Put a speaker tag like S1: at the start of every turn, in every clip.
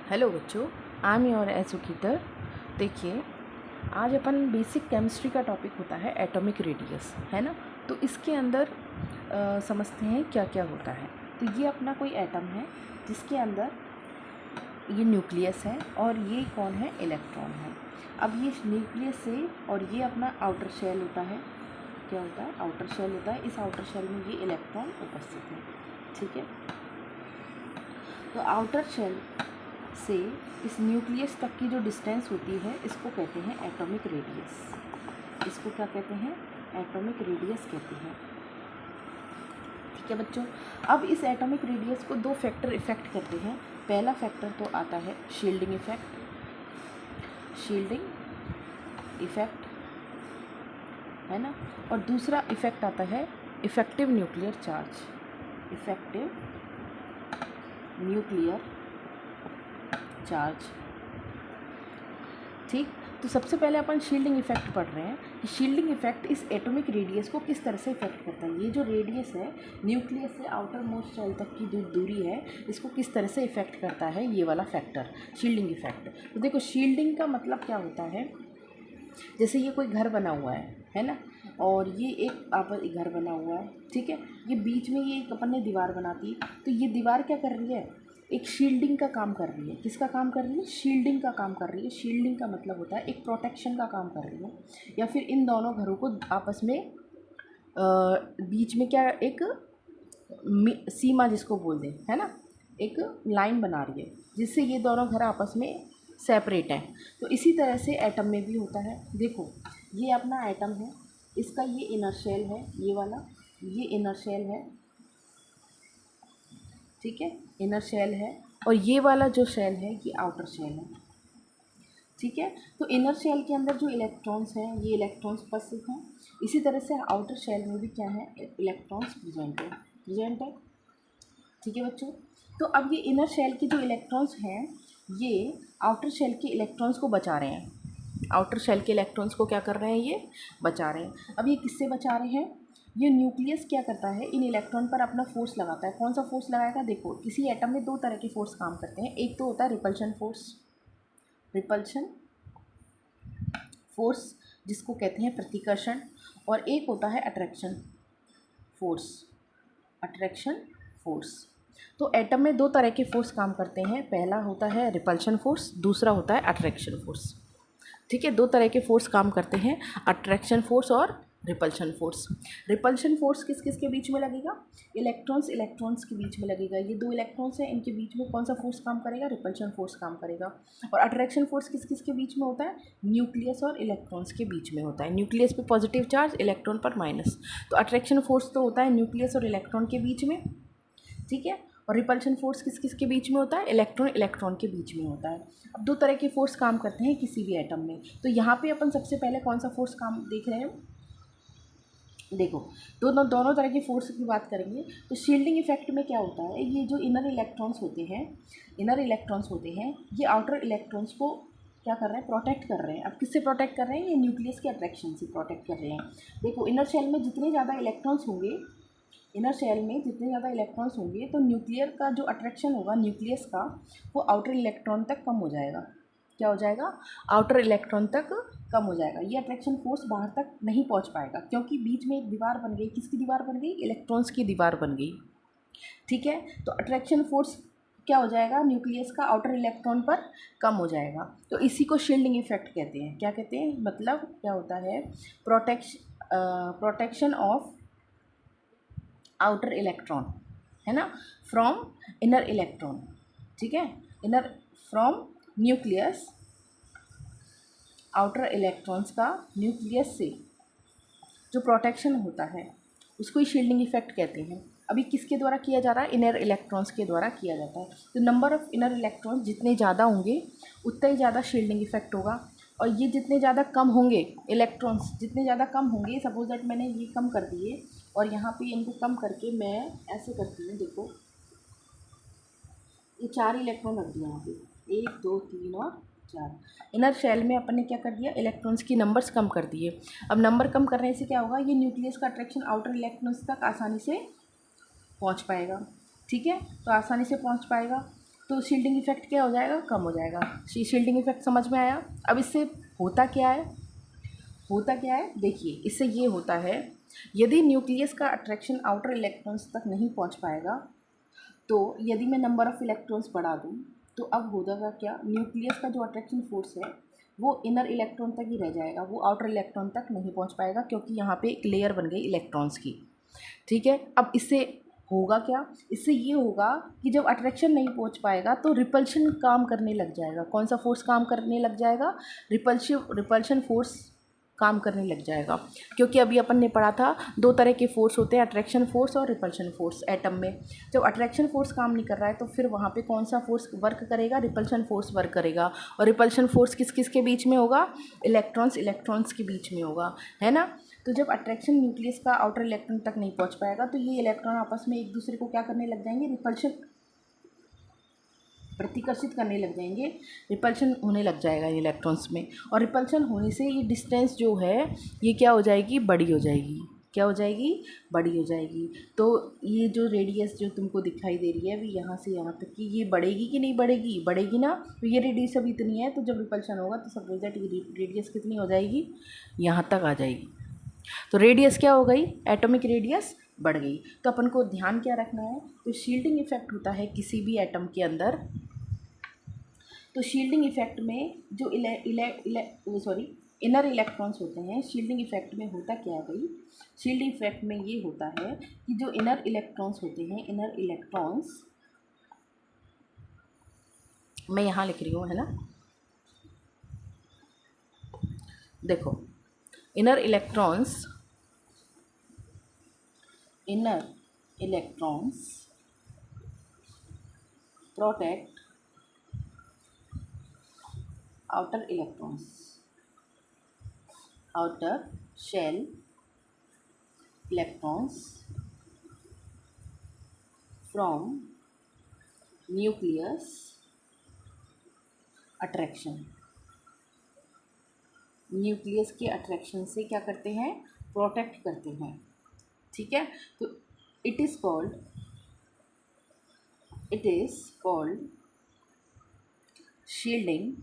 S1: Hello बच्चों, I am your educator. देखिए, आज अपन बेसिक केमिस्ट्री का टॉपिक होता है एटॉमिक रेडियस, है ना। तो इसके अंदर समझते हैं क्या क्या होता है। तो ये अपना कोई एटम है जिसके अंदर ये न्यूक्लियस है और ये कौन है, इलेक्ट्रॉन है। अब ये न्यूक्लियस से और ये अपना आउटर शेल होता है। क्या होता है, आउटर शेल होता है। इस आउटर शेल में ये इलेक्ट्रॉन उपस्थित है, ठीक है। तो आउटर शेल से इस न्यूक्लियस तक की जो डिस्टेंस होती है इसको कहते हैं एटॉमिक रेडियस। इसको क्या कहते हैं, एटॉमिक रेडियस कहते हैं, ठीक है बच्चों। अब इस एटॉमिक रेडियस को दो फैक्टर इफ़ेक्ट करते हैं। पहला फैक्टर तो आता है शील्डिंग इफ़ेक्ट, शील्डिंग इफ़ेक्ट, है ना। और दूसरा इफ़ेक्ट आता है effective nuclear charge, effective nuclear charge, ठीक। तो सबसे पहले अपन शील्डिंग इफेक्ट पढ़ रहे हैं कि शील्डिंग इफेक्ट इस एटॉमिक रेडियस को किस तरह से इफेक्ट करता है। ये जो रेडियस है न्यूक्लियस से आउटर मोस्ट शेल तक की जो दूरी है इसको किस तरह से इफेक्ट करता है, ये वाला फैक्टर शील्डिंग इफेक्ट। तो देखो, शील्डिंग का मतलब क्या होता है, जैसे ये कोई घर बना हुआ है ना, और ये एक आपस घर बना हुआ है, ठीक है। ये बीच में ये एक अपन ने दीवार बना दी, तो ये दीवार क्या कर रही है, एक शील्डिंग का काम कर रही है। किसका काम कर रही है, शील्डिंग का काम कर रही है। शील्डिंग का मतलब होता है एक प्रोटेक्शन का काम कर रही है, या फिर इन दोनों घरों को आपस में बीच में क्या एक सीमा जिसको बोल दें, है ना, एक लाइन बना रही है जिससे ये दोनों घर आपस में सेपरेट हैं। तो इसी तरह से एटम में भी होता है। देखो, ये अपना एटम है, इसका ये इनर शेल है, ये वाला ये इनर शेल है, ठीक है, इनर शेल है। और ये वाला जो शेल है ये आउटर शेल है, ठीक है। तो इनर शेल के अंदर जो इलेक्ट्रॉन्स हैं ये इलेक्ट्रॉन्स उपस्थित हैं। इसी तरह से आउटर शेल में भी क्या है, इलेक्ट्रॉन्स प्रेजेंट है, ठीक है बच्चों। तो अब ये इनर शेल के जो इलेक्ट्रॉन्स हैं ये आउटर शेल के इलेक्ट्रॉन्स को बचा रहे हैं। आउटर शेल के इलेक्ट्रॉन्स को क्या कर रहे हैं, ये बचा रहे हैं। अब ये किससे बचा रहे हैं, ये न्यूक्लियस क्या करता है, इन इलेक्ट्रॉन पर अपना फोर्स लगाता है। कौन सा फोर्स लगाएगा, देखो किसी एटम में दो तरह के फोर्स काम करते हैं। एक तो होता है रिपल्शन फोर्स, रिपल्शन फोर्स जिसको कहते हैं प्रतिकर्षण, और एक होता है अट्रैक्शन फोर्स, अट्रैक्शन फोर्स। तो एटम में दो तरह के फोर्स काम करते हैं। पहला होता है रिपल्शन फोर्स, दूसरा होता है अट्रैक्शन फोर्स, ठीक है। दो तरह के फोर्स काम करते हैं, अट्रैक्शन फोर्स और रिपल्शन फोर्स। रिपल्शन फोर्स किस किस के बीच में लगेगा, इलेक्ट्रॉन्स के बीच में लगेगा। ये दो इलेक्ट्रॉन्स हैं, इनके बीच में कौन सा फोर्स काम करेगा, रिपल्शन फोर्स काम करेगा। और अट्रैक्शन फोर्स किस किस के बीच में होता है, न्यूक्लियस और इलेक्ट्रॉन्स के बीच में होता है। न्यूक्लियस पे पॉजिटिव चार्ज, इलेक्ट्रॉन पर माइनस। तो अट्रैक्शन फोर्स तो होता है न्यूक्लियस और इलेक्ट्रॉन के बीच में, ठीक है। और रिपल्शन फोर्स किस किस के बीच में होता है, इलेक्ट्रॉन के बीच में होता है। अब दो तरह के फोर्स काम करते हैं किसी भी एटम में। तो यहाँ पे अपन सबसे पहले कौन सा फोर्स काम देख रहे हैं, देखो दोनों तरह के फोर्स की बात करेंगे। तो शील्डिंग इफेक्ट में क्या होता है, ये जो इनर इलेक्ट्रॉन्स होते हैं ये आउटर इलेक्ट्रॉन्स को क्या कर रहे हैं, प्रोटेक्ट कर रहे हैं। अब किससे प्रोटेक्ट कर रहे हैं, ये न्यूक्लियस के अट्रैक्शन से प्रोटेक्ट कर रहे हैं। देखो, इनर शेल में जितने ज़्यादा इलेक्ट्रॉन्स होंगे, इनर शेल में जितने ज़्यादा इलेक्ट्रॉन्स होंगे तो न्यूक्लियर का जो अट्रैक्शन होगा न्यूक्लियस का, वो आउटर इलेक्ट्रॉन तक कम हो जाएगा। क्या हो जाएगा, आउटर इलेक्ट्रॉन तक कम हो जाएगा। ये अट्रैक्शन फोर्स बाहर तक नहीं पहुंच पाएगा, क्योंकि बीच में एक दीवार बन गई। किसकी दीवार बन गई, इलेक्ट्रॉन्स की दीवार बन गई, ठीक है। तो अट्रैक्शन फोर्स क्या हो जाएगा, न्यूक्लियस का आउटर इलेक्ट्रॉन पर कम हो जाएगा। तो इसी को शील्डिंग इफेक्ट कहते हैं। क्या कहते हैं, मतलब क्या होता है, प्रोटेक्शन ऑफ आउटर इलेक्ट्रॉन, है ना, फ्रॉम इनर इलेक्ट्रॉन, ठीक है। Inner from nucleus, outer electrons का न्यूक्लियस से जो प्रोटेक्शन होता है उसको ही शील्डिंग इफेक्ट कहते हैं। अभी किसके द्वारा किया जा रहा है, इनर इलेक्ट्रॉन्स के द्वारा किया जाता है। तो नंबर ऑफ़ इनर इलेक्ट्रॉन्स जितने ज़्यादा होंगे उतना ही ज़्यादा शील्डिंग इफेक्ट होगा। और ये जितने ज़्यादा कम होंगे, इलेक्ट्रॉन्स जितने ज़्यादा कम होंगे, सपोज दैट मैंने ये कम कर दिए और यहाँ पे इनको कम करके मैं ऐसे करती हूँ, देखो ये 4 इलेक्ट्रॉन रख दिया यहाँ पे, 1 2 3 और 4। इनर शेल में अपन ने क्या कर दिया, इलेक्ट्रॉन्स की नंबर्स कम कर दिए। अब नंबर कम करने से क्या होगा, ये न्यूक्लियस का अट्रैक्शन आउटर इलेक्ट्रॉन्स तक आसानी से पहुँच पाएगा, ठीक है। तो आसानी से पहुँच पाएगा। तो शील्डिंग इफेक्ट क्या हो जाएगा, कम हो जाएगा। शील्डिंग इफेक्ट समझ में आया। अब इससे होता क्या है, होता क्या है देखिए, इससे ये होता है, यदि न्यूक्लियस का अट्रैक्शन आउटर इलेक्ट्रॉन्स तक नहीं पहुंच पाएगा, तो यदि मैं नंबर ऑफ़ इलेक्ट्रॉन्स बढ़ा दूं, तो अब हो जाएगा क्या, न्यूक्लियस का जो अट्रैक्शन फोर्स है वो इनर इलेक्ट्रॉन तक ही रह जाएगा, वो आउटर इलेक्ट्रॉन तक नहीं पहुंच पाएगा, क्योंकि यहाँ पे एक लेयर बन गई इलेक्ट्रॉन्स की। ठीक है, अब इससे होगा क्या, इससे ये होगा कि जब अट्रैक्शन नहीं पहुंच पाएगा तो रिपल्शन काम करने लग जाएगा। कौन सा फोर्स काम करने लग जाएगा, रिपल्शन फोर्स काम करने लग जाएगा। क्योंकि अभी अपन ने पढ़ा था दो तरह के फोर्स होते हैं, अट्रैक्शन फोर्स और रिपल्शन फोर्स एटम में। जब अट्रैक्शन फोर्स काम नहीं कर रहा है तो फिर वहाँ पे कौन सा फोर्स वर्क करेगा, रिपल्शन फोर्स वर्क करेगा। और रिपल्शन फोर्स किस किस के बीच में होगा, इलेक्ट्रॉन्स के बीच में होगा, है ना। तो जब अट्रैक्शन न्यूक्लियस का आउटर इलेक्ट्रॉन तक नहीं पहुँच पाएगा तो ये इलेक्ट्रॉन आपस में एक दूसरे को क्या करने लग जाएंगे, रिपल्शन, प्रतिकर्षित करने लग जाएंगे, रिपल्शन होने लग जाएगा इलेक्ट्रॉन्स में। और रिपल्शन होने से ये डिस्टेंस जो है ये क्या हो जाएगी, बड़ी हो जाएगी। क्या हो जाएगी, बड़ी हो जाएगी। तो ये जो रेडियस जो तुमको दिखाई दे रही है अभी यहाँ से यहाँ तक की, ये बढ़ेगी कि नहीं बढ़ेगी, बढ़ेगी ना। तो ये रेडियस अभी इतनी है, तो जब रिपल्शन होगा तो सपोज दैट रेडियस कितनी हो जाएगी, यहाँ तक आ जाएगी। तो रेडियस क्या हो गई, एटॉमिक रेडियस बढ़ गई। तो अपन को ध्यान क्या रखना है, तो शील्डिंग इफेक्ट होता है किसी भी एटम के अंदर। तो शील्डिंग इफेक्ट में जो इनर इलेक्ट्रॉन्स होते हैं, शील्डिंग इफेक्ट में होता क्या है भाई, शील्डिंग इफेक्ट में ये होता है कि जो इनर इलेक्ट्रॉन्स होते हैं, इनर इलेक्ट्रॉन्स मैं यहाँ लिख रही हूँ, है ना, देखो, inner electrons protect outer electrons, outer shell electrons from nucleus attraction। Nucleus के अट्रैक्शन से क्या करते हैं, प्रोटेक्ट करते हैं। ठीक है, तो it is called shielding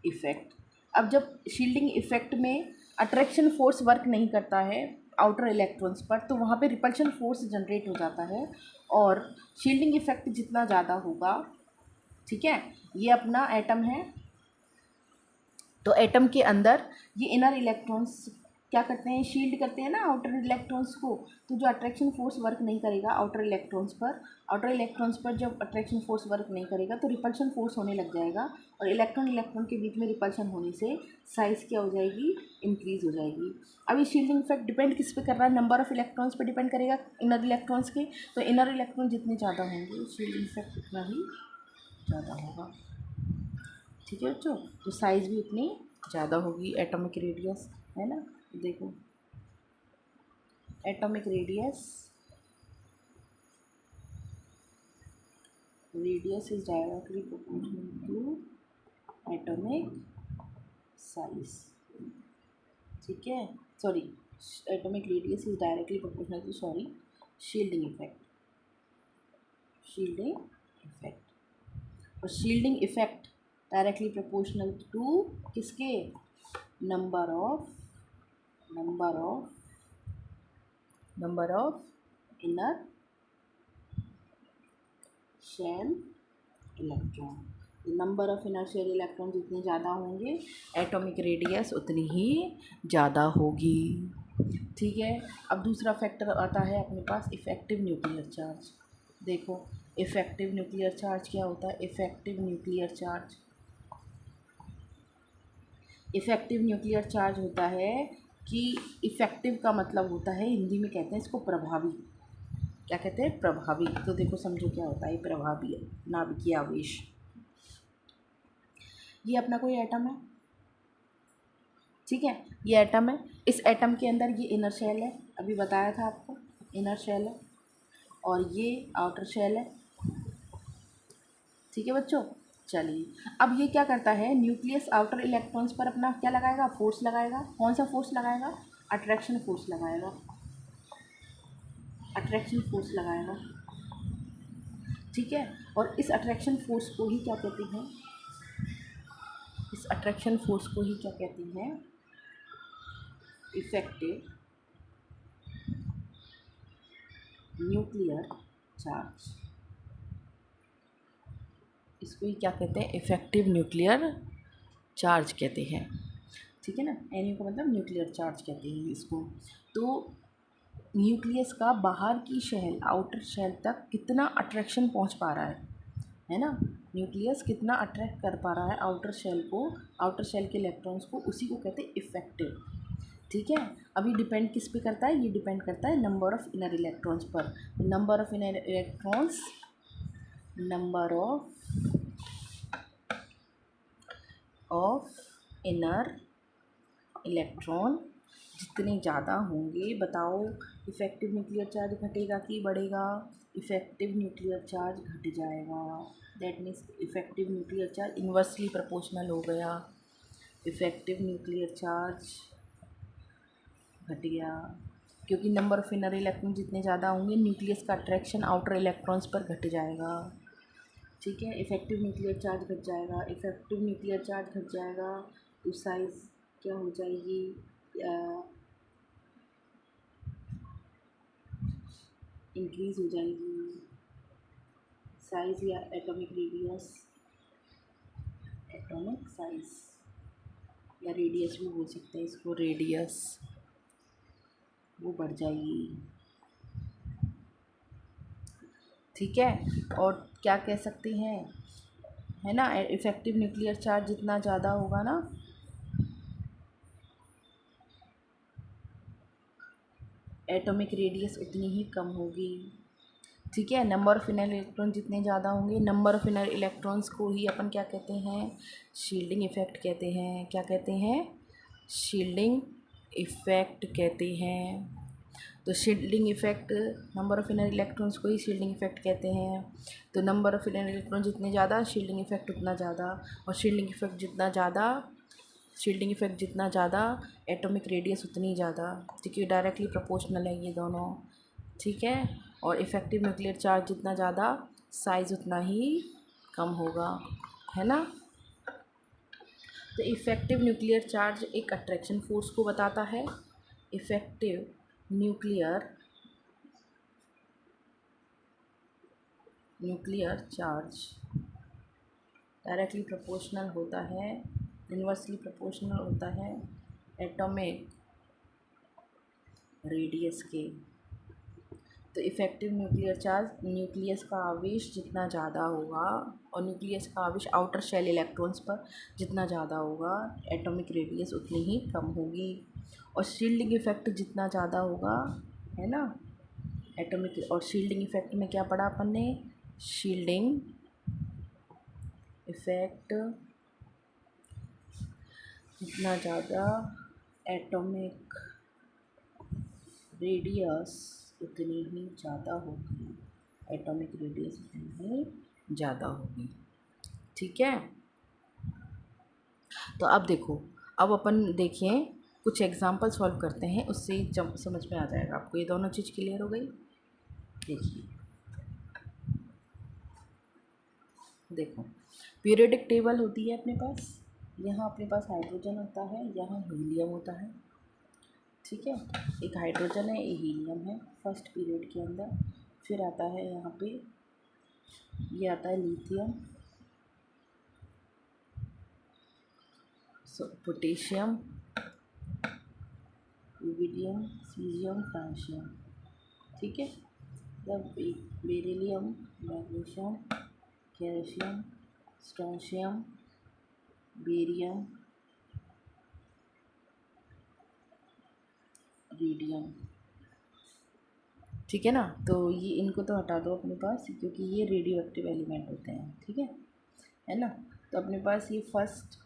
S1: effect. अब जब शील्डिंग इफेक्ट में अट्रैक्शन फोर्स वर्क नहीं करता है आउटर इलेक्ट्रॉन्स पर, तो वहाँ पे रिपल्शन फोर्स जनरेट हो जाता है। और शील्डिंग इफेक्ट जितना ज़्यादा होगा, ठीक है, ये अपना एटम है, तो एटम के अंदर ये इनर इलेक्ट्रॉन्स क्या करते हैं, शील्ड करते हैं ना आउटर इलेक्ट्रॉन्स को। तो जो अट्रैक्शन फोर्स वर्क नहीं करेगा आउटर इलेक्ट्रॉन्स पर जब अट्रैक्शन फोर्स वर्क नहीं करेगा तो रिपल्शन फोर्स होने लग जाएगा। और इलेक्ट्रॉन के बीच में रिपल्शन होने से साइज़ क्या हो जाएगी, इंक्रीज़ हो जाएगी। अब ये शील्डिंग इफेक्ट डिपेंड किस पे कर रहा है, नंबर ऑफ़ इलेक्ट्रॉन्स पे डिपेंड करेगा, इनर इलेक्ट्रॉन्स के। तो इनर इलेक्ट्रॉन जितने ज़्यादा होंगे शील्डिंग इफेक्ट उतना ही ज़्यादा होगा। ठीक है बच्चों, तो साइज़ भी उतनी ज़्यादा होगी। एटॉमिक रेडियस है ना, देखो atomic radius is directly proportional to atomic size. ठीक है, sorry, atomic radius is directly proportional to shielding effect. और shielding effect directly proportional to किसके, number of inner shell electron. Number of inner shell electron जितने ज़्यादा होंगे atomic radius उतनी ही ज़्यादा होगी। ठीक है, अब दूसरा फैक्टर आता है अपने पास, इफ़ेक्टिव न्यूक्लियर चार्ज। देखो इफ़ेक्टिव न्यूक्लियर चार्ज क्या होता है, इफ़ेक्टिव न्यूक्लियर चार्ज होता है कि इफ़ेक्टिव का मतलब होता है, हिंदी में कहते हैं इसको प्रभावी। क्या कहते हैं, प्रभावी। तो देखो समझो क्या होता है प्रभावी नाभिकीय आवेश। ये अपना कोई एटम है, ठीक है, ये एटम है, इस एटम के अंदर ये इनर शेल है, अभी बताया था आपको, इनर शेल है, और ये आउटर शेल है। ठीक है बच्चों, चलिए अब ये क्या करता है, न्यूक्लियस आउटर इलेक्ट्रॉन्स पर अपना क्या लगाएगा, फोर्स लगाएगा। कौन सा फोर्स लगाएगा, अट्रैक्शन फोर्स लगाएगा। ठीक है। और इस अट्रैक्शन फोर्स को ही क्या कहते हैं, इस अट्रैक्शन फोर्स को ही क्या कहते हैं, इफेक्टिव न्यूक्लियर चार्ज। इसको ही क्या कहते हैं, इफेक्टिव न्यूक्लियर चार्ज कहते हैं। ठीक है ना, एन को मतलब न्यूक्लियर चार्ज कहते हैं इसको। तो न्यूक्लियस का बाहर की शेल, आउटर शेल तक कितना अट्रैक्शन पहुंच पा रहा है ना, न्यूक्लियस कितना अट्रैक्ट कर पा रहा है आउटर शेल को, आउटर शेल के इलेक्ट्रॉन्स को, उसी को कहते हैं इफेक्टिव। ठीक है। अभी डिपेंड किस पे करता है, ये डिपेंड करता है नंबर ऑफ़ इनर इलेक्ट्रॉन्स पर। Number of inner electrons, number of inner electron जितने ज़्यादा होंगे, बताओ इफ़ेक्टिव न्यूक्लियर चार्ज घटेगा कि बढ़ेगा, इफ़ेक्टिव न्यूक्लियर चार्ज घट जाएगा। That means effective nuclear charge inversely proportional हो गया, इफ़ेक्टिव न्यूक्लियर चार्ज घट गया, क्योंकि नंबर ऑफ़ इनर इलेक्ट्रॉन जितने ज़्यादा होंगे न्यूक्लियस का अट्रैक्शन आउटर इलेक्ट्रॉन्स पर घट जाएगा। ठीक है, इफ़ेक्टिव न्यूक्लियर चार्ज घट जाएगा, इफ़ेक्टिव न्यूक्लियर चार्ज घट जाएगा तो साइज़ क्या हो जाएगी, इंक्रीज़ हो जाएगी साइज़ या एटॉमिक रेडियस, एटॉमिक साइज़ या रेडियस भी बोल सकते हैं इसको, रेडियस वो बढ़ जाएगी। ठीक है। और क्या कह सकते हैं, है ना, इफ़ेक्टिव न्यूक्लियर चार्ज जितना ज़्यादा होगा ना, एटॉमिक रेडियस उतनी ही कम होगी। ठीक है। नंबर ऑफ़ इनर इलेक्ट्रॉन जितने ज़्यादा होंगे, नंबर ऑफ़ इनर इलेक्ट्रॉन्स को ही अपन क्या कहते हैं, शील्डिंग इफ़ेक्ट कहते हैं। क्या कहते हैं, शील्डिंग इफ़ेक्ट कहते हैं। तो shielding effect, number of inner electrons को ही शील्डिंग इफ़ेक्ट कहते हैं। तो नंबर ऑफ़ इनर इलेक्ट्रॉन जितने ज़्यादा, शील्डिंग इफ़ेक्ट उतना ज़्यादा, और शील्डिंग इफ़ेक्ट जितना ज़्यादा, शील्डिंग इफ़ेक्ट जितना ज़्यादा, एटॉमिक रेडियस उतनी ज़्यादा, क्योंकि डायरेक्टली प्रोपोर्शनल है ये दोनों। ठीक है। और इफ़ेक्टिव न्यूक्लियर चार्ज जितना ज़्यादा, साइज़ उतना ही कम होगा, है ना। तो इफ़ेक्टिव न्यूक्लियर चार्ज एक अट्रैक्शन फोर्स को बताता है। Effective nuclear charge directly proportional होता है, इन्वर्सली प्रोपोर्शनल होता है एटॉमिक रेडियस के। तो इफ़ेक्टिव न्यूक्लियर चार्ज, न्यूक्लियस का आवेश जितना ज़्यादा होगा, और न्यूक्लियस का आवेश आउटर शेल इलेक्ट्रॉन्स पर जितना ज़्यादा होगा, एटॉमिक रेडियस उतनी ही कम होगी। और शील्डिंग इफ़ेक्ट जितना ज़्यादा होगा, है ना, एटॉमिक, और शील्डिंग इफ़ेक्ट में क्या पढ़ा अपन ने, शील्डिंग इफ़ेक्ट जितना ज़्यादा, एटॉमिक रेडियस उतनी ही ज़्यादा होगी, एटॉमिक रेडियस उतनी ही ज़्यादा होगी। ठीक है। तो अब देखो, अब अपन देखें कुछ एग्जांपल सॉल्व करते हैं, उससे ही समझ में आ जाएगा आपको। ये दोनों चीज़ क्लियर हो गई। देखिए, देखो पीरियोडिक टेबल होती है अपने पास, यहाँ अपने पास हाइड्रोजन होता है, यहाँ हीलियम होता है। ठीक है, एक हाइड्रोजन है, एक हीलियम है फर्स्ट पीरियड के अंदर। फिर आता है यहाँ पे, ये आता है lithium, potassium, rubidium, caesium, francium. ठीक है, तब beryllium, magnesium, calcium, strontium, barium, radium. ठीक है ना। तो ये इनको तो हटा दो अपने पास, क्योंकि ये रेडियो एक्टिव एलिमेंट होते हैं। ठीक है ना। तो अपने पास ये फर्स्ट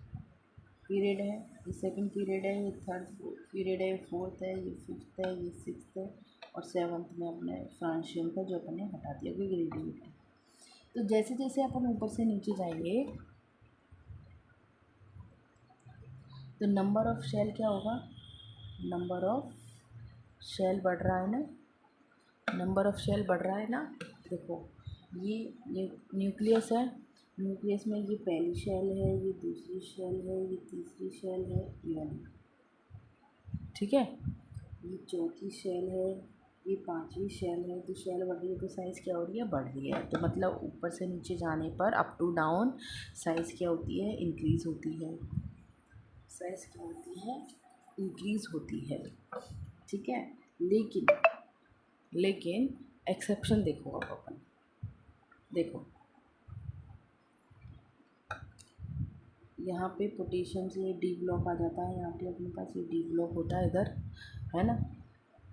S1: पीरियड है, ये सेकंड पीरियड है, ये थर्ड पीरियड है, ये फोर्थ है, ये फिफ्थ है, ये सिक्स्थ है, और सेवन्थ में अपने फ्रांशियम का जो अपने हटा दिया क्योंकि रेडियो एक्टिव। तो जैसे जैसे अपन ऊपर से नीचे जाएंगे, तो नंबर ऑफ़ शेल क्या होगा, नंबर ऑफ़ शेल बढ़ रहा है ना, नंबर ऑफ़ शेल बढ़ रहा है ना। देखो, ये न्यूक्लियस है, न्यूक्लियस में ये पहली शेल है, ये दूसरी शेल है, ये तीसरी शेल है, ये वाली, ठीक है। ये चौथी शेल है, ये पांचवी शेल है। तो शेल बढ़ रही है तो साइज़ क्या हो रही है, बढ़ रही है। तो मतलब ऊपर से नीचे जाने पर अप टू डाउन साइज़ क्या होती है, इंक्रीज़ होती है। साइज़ क्या होती है, इंक्रीज़ होती है, ठीक है। लेकिन एक्सेप्शन देखो, अब अपन देखो यहाँ पे पोटेशियम से ये डी ब्लॉक आ जाता है, यहाँ पे अपने पास ये डी ब्लॉक होता है इधर, है ना,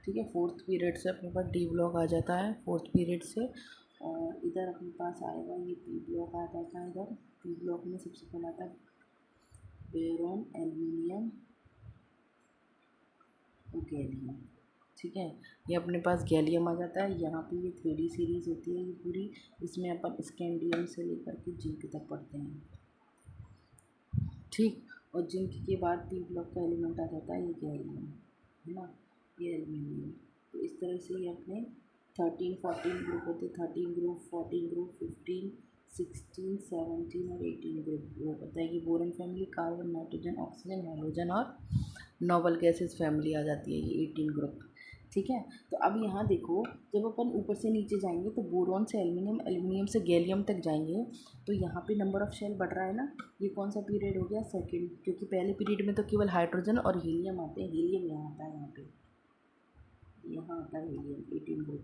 S1: ठीक है। फोर्थ पीरियड से अपने पास डी ब्लॉक आ जाता है, फोर्थ पीरियड से। और इधर अपने पास आएगा ये पी ब्लॉक आ जाता है। इधर पी ब्लॉक में सबसे पहला आता है बोरॉन, एल्युमिनियम और गैलियम, ठीक है। ये अपने पास गैलियम आ जाता है। यहाँ पे ये 3D सीरीज़ होती है ये पूरी, इसमें अपन स्कैंडियम से लेकर के जिंक तक पढ़ते हैं, ठीक। और जिंक के बाद पी ब्लॉक का एलिमेंट आ जाता है ये गैलियम, है ना, ये एल्युमिनियम। तो इस तरह से ये अपने 13-14 ग्रुप होते हैं, 13 ग्रुप, 14 ग्रुप, 15, 16, 17 और 18 ग्रुप होता है। ये boron family, carbon, nitrogen, oxygen, hydrogen और नोबल गैसेस फैमिली आ जाती है, ये 18 ग्रुप, ठीक है। तो अब यहाँ देखो, जब अपन ऊपर से नीचे जाएंगे तो बोरॉन से एल्युमिनियम, एल्युमिनियम से गैलियम तक जाएंगे, तो यहाँ पे नंबर ऑफ़ शेल बढ़ रहा है ना। ये कौन सा पीरियड हो गया, सेकंड, क्योंकि पहले पीरियड में तो केवल हाइड्रोजन और हीलियम आते हैं। हीलियम यहाँ आता है, यहाँ आता है हीलियम, 18 ग्रुप,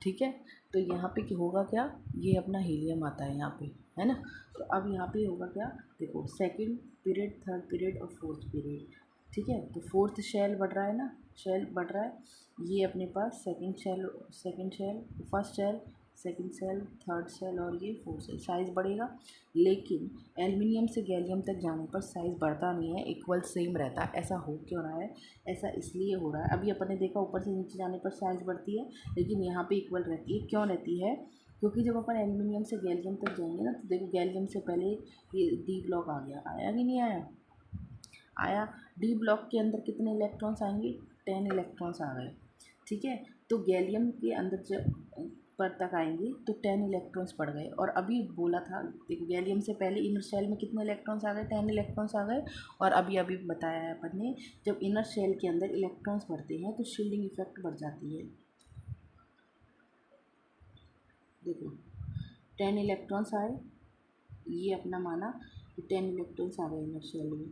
S1: ठीक है। तो यहाँ पे क्या होगा, क्या ये अपना हीलियम आता है यहाँ पे, है ना। तो अब यहाँ पे होगा क्या, देखो सेकंड पीरियड, थर्ड पीरियड और फोर्थ पीरियड, ठीक है। तो फोर्थ शेल बढ़ रहा है ना, शेल बढ़ रहा है। ये अपने पास second shell, first shell, second shell, third shell और ये फोर्थ शेल, साइज़ बढ़ेगा। लेकिन एल्युमिनियम से गैलियम तक जाने पर साइज़ बढ़ता नहीं है, इक्वल सेम रहता है। ऐसा हो क्यों रहा है, ऐसा इसलिए हो रहा है, अभी अपन ने देखा ऊपर से नीचे जाने पर साइज़ बढ़ती है, लेकिन यहाँ पे इक्वल रहती है। क्यों रहती है, क्योंकि जब अपन एल्युमिनियम से गैलियम तक जाएंगे ना, तो देखो गैलियम से पहले ये डी ब्लॉक आ गया, आया कि नहीं आया, आया। डी ब्लॉक के अंदर कितने इलेक्ट्रॉन्स आएंगे, 10 इलेक्ट्रॉन्स आ गए, ठीक है। तो गैलियम के अंदर जब पर तक आएंगे तो 10 इलेक्ट्रॉन्स पड़ गए। और अभी बोला था, देखो गैलियम से पहले इनर शेल में कितने इलेक्ट्रॉन्स आ गए, 10 इलेक्ट्रॉन्स आ गए। और अभी अभी बताया है अपन ने, जब इनर शेल के अंदर इलेक्ट्रॉन्स बढ़ते हैं तो शील्डिंग इफेक्ट बढ़ जाती है। देखो 10 इलेक्ट्रॉन्स आए, ये अपना माना कि 10 इलेक्ट्रॉन्स आ गए इनर शेल में,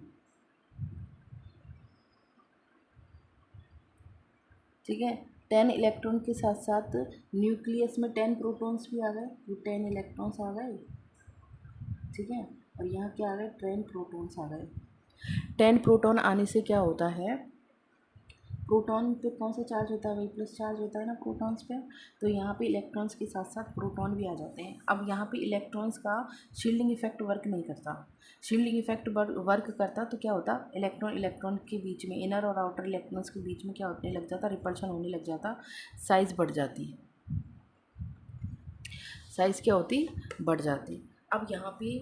S1: ठीक है। 10 इलेक्ट्रॉन के साथ साथ न्यूक्लियस में 10 प्रोटॉन्स भी आ गए, ये 10 इलेक्ट्रॉन्स आ गए, ठीक है। और यहाँ क्या आ गए, 10 प्रोटॉन्स आ गए। 10 प्रोटॉन आने से क्या होता है, प्रोटॉन पे कौन सा चार्ज होता है, वही प्लस चार्ज होता है ना प्रोटॉन्स पे। तो यहाँ पे इलेक्ट्रॉन्स के साथ साथ प्रोटॉन भी आ जाते हैं। अब यहाँ पे इलेक्ट्रॉन्स का शील्डिंग इफेक्ट वर्क नहीं करता। शील्डिंग इफेक्ट वर्क करता तो क्या होता, इलेक्ट्रॉन इलेक्ट्रॉन के बीच में, इनर और आउटर इलेक्ट्रॉन्स के बीच में क्या होने लग जाता, रिपल्शन होने लग जाता, साइज़ बढ़ जाती, साइज़ क्या होती, बढ़ जाती। अब यहाँ पे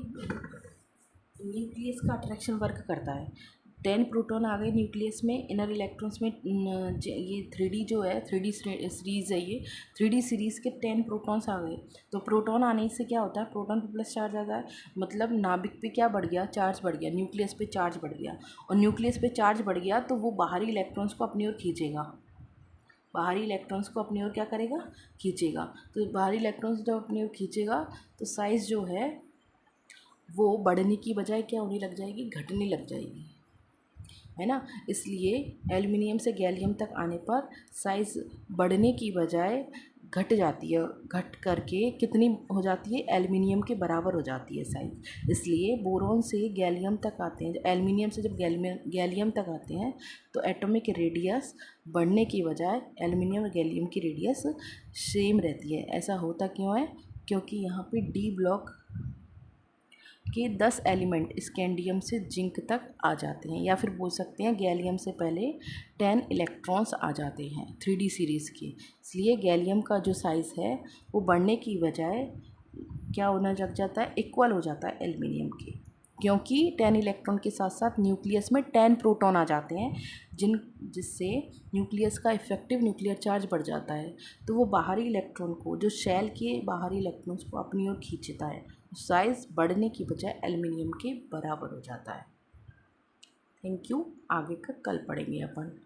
S1: न्यूक्लियस का अट्रैक्शन वर्क करता है। 10 प्रोटॉन आ गए न्यूक्लियस में, इनर इलेक्ट्रॉन्स में ये 3D जो है, 3D सीरीज़ है ये, 3D सीरीज़ के 10 प्रोटॉन्स आ गए। तो प्रोटॉन आने से क्या होता है, प्रोटॉन पे प्लस चार्ज आ गया, मतलब नाभिक पे क्या बढ़ गया, चार्ज बढ़ गया, न्यूक्लियस पे चार्ज बढ़ गया। और न्यूक्लियस पे चार्ज बढ़ गया तो वो बाहरी इलेक्ट्रॉन्स को अपनी ओर खींचेगा, बाहरी इलेक्ट्रॉन्स को अपनी ओर क्या करेगा, खींचेगा। तो बाहरी इलेक्ट्रॉन्स जब अपनी ओर खींचेगा तो साइज़ जो है वो बढ़ने की बजाय क्या होने लग जाएगी, घटने लग जाएगी, है ना। इसलिए एल्युमिनियम से गैलियम तक आने पर साइज़ बढ़ने की बजाय घट जाती है, घट करके कितनी हो जाती है, एल्युमिनियम के बराबर हो जाती है साइज़। इसलिए बोरॉन से गैलियम तक आते हैं, एल्युमिनियम से जब गैलियम तक आते हैं तो एटॉमिक रेडियस बढ़ने की बजाय एल्युमिनियम और गैलियम की रेडियस सेम रहती है। ऐसा होता क्यों है, क्योंकि यहाँ पे डी ब्लॉक के 10 एलिमेंट स्कैंडियम से जिंक तक आ जाते हैं, या फिर बोल सकते हैं गैलियम से पहले 10 इलेक्ट्रॉन्स आ जाते हैं 3D सीरीज़ के। इसलिए गैलियम का जो साइज़ है वो बढ़ने की बजाय क्या होने लग जाता है, इक्वल हो जाता है एल्युमिनियम के, क्योंकि 10 इलेक्ट्रॉन के साथ साथ न्यूक्लियस में 10 प्रोटॉन आ जाते हैं जिससे न्यूक्लियस का इफेक्टिव न्यूक्लियर चार्ज बढ़ जाता है। तो वो बाहरी इलेक्ट्रॉन को, जो शेल के बाहरी इलेक्ट्रॉन्स को अपनी ओर खींचता है। साइज़ बढ़ने की बजाय एल्युमिनियम के बराबर हो जाता है। Thank you. आगे का कल पढ़ेंगे अपन।